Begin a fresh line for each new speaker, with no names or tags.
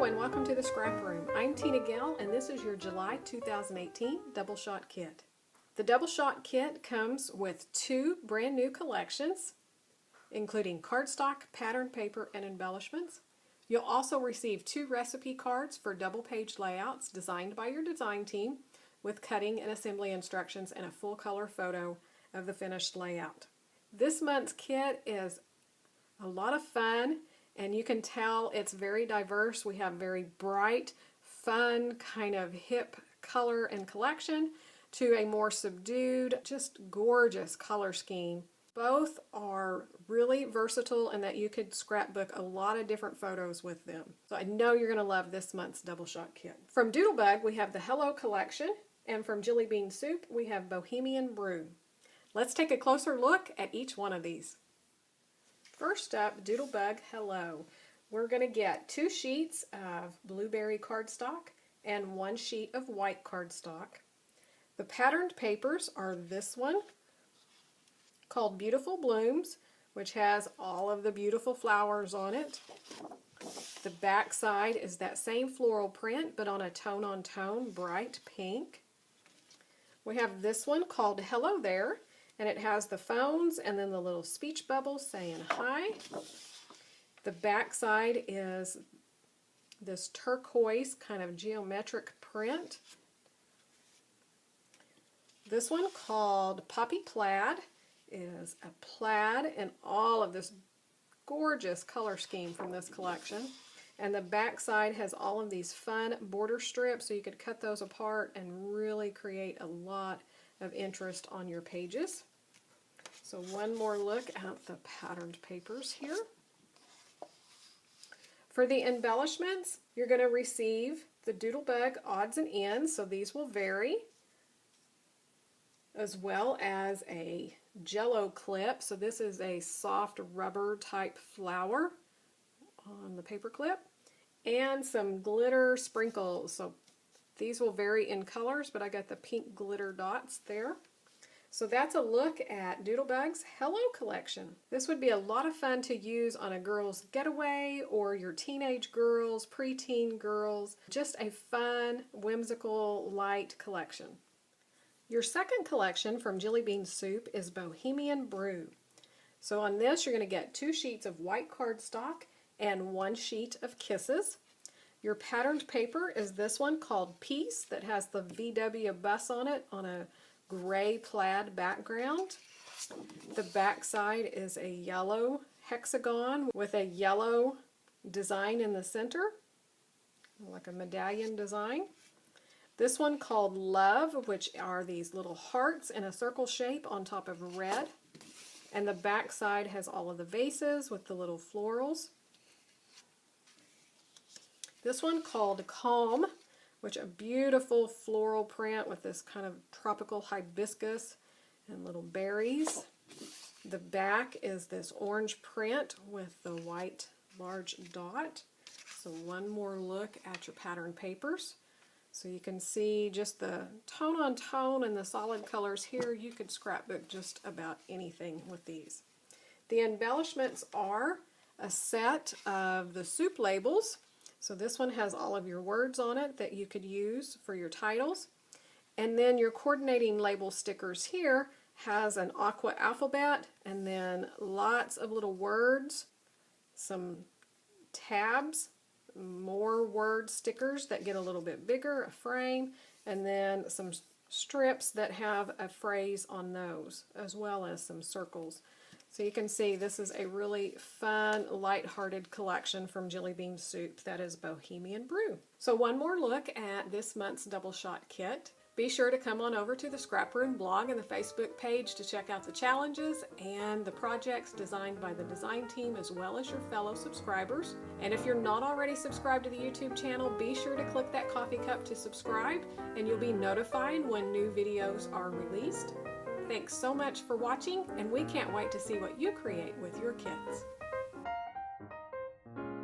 and welcome to the Scrap Room. I'm Tina Gill and this is your July 2018 Double Shot Kit. The Double Shot Kit comes with 2 brand new collections, including cardstock, pattern paper, and embellishments. You'll also receive 2 recipe cards for double page layouts designed by your design team with cutting and assembly instructions and a full color photo of the finished layout. This month's kit is a lot of fun, and you can tell it's very diverse. We have very bright, fun, kind of hip color and collection to a more subdued, just gorgeous color scheme. Both are really versatile in that you could scrapbook a lot of different photos with them. So I know you're going to love this month's Double Shot Kit. From Doodlebug, we have the Hello collection, and from Jelly Bean Soup, we have Bohemian Brew. Let's take a closer look at each one of these. First up, Doodlebug Hello. We're going to get 2 sheets of blueberry cardstock and 1 sheet of white cardstock. The patterned papers are this one, called Beautiful Blooms, which has all of the beautiful flowers on it. The back side is that same floral print, but on a tone-on-tone bright pink. We have this one called Hello There, and it has the phones and then the little speech bubbles saying hi. The back side is this turquoise kind of geometric print. This one called Poppy Plaid is a plaid and all of this gorgeous color scheme from this collection. And the back side has all of these fun border strips, so you could cut those apart and really create a lot of interest on your pages. So one more look at the patterned papers here. For the embellishments, you're going to receive the Doodlebug odds and ends, so these will vary, as well as a Jello clip. So this is a soft rubber type flower on the paper clip, and some glitter sprinkles. So these will vary in colors, but I got the pink glitter dots there. So that's a look at Doodlebug's Hello collection. This would be a lot of fun to use on a girl's getaway or your teenage girls, preteen girls. Just a fun, whimsical, light collection. Your second collection from Jelly Bean Soup is Bohemian Brew. So on this, you're going to get 2 sheets of white cardstock and 1 sheet of kisses. Your patterned paper is this one called Peace that has the VW bus on it on a gray plaid background. The back side is a yellow hexagon with a yellow design in the center, like a medallion design. This one called Love, which are these little hearts in a circle shape on top of red. And the back side has all of the vases with the little florals. This one called Calm, which a beautiful floral print with this kind of tropical hibiscus and little berries. The back is this orange print with the white large dot. So one more look at your patterned papers. So you can see just the tone on tone and the solid colors here. You could scrapbook just about anything with these. The embellishments are a set of the soup labels. So this one has all of your words on it that you could use for your titles. And then your coordinating label stickers here has an aqua alphabet and then lots of little words, some tabs, more word stickers that get a little bit bigger, a frame, and then some strips that have a phrase on those, as well as some circles. So you can see this is a really fun, light-hearted collection from Jelly Bean Soup that is Bohemian Brew. So one more look at this month's Double Shot Kit. Be sure to come on over to the Scrap Room blog and the Facebook page to check out the challenges and the projects designed by the design team as well as your fellow subscribers. And if you're not already subscribed to the YouTube channel, be sure to click that coffee cup to subscribe and you'll be notified when new videos are released. Thanks so much for watching, and we can't wait to see what you create with your kits.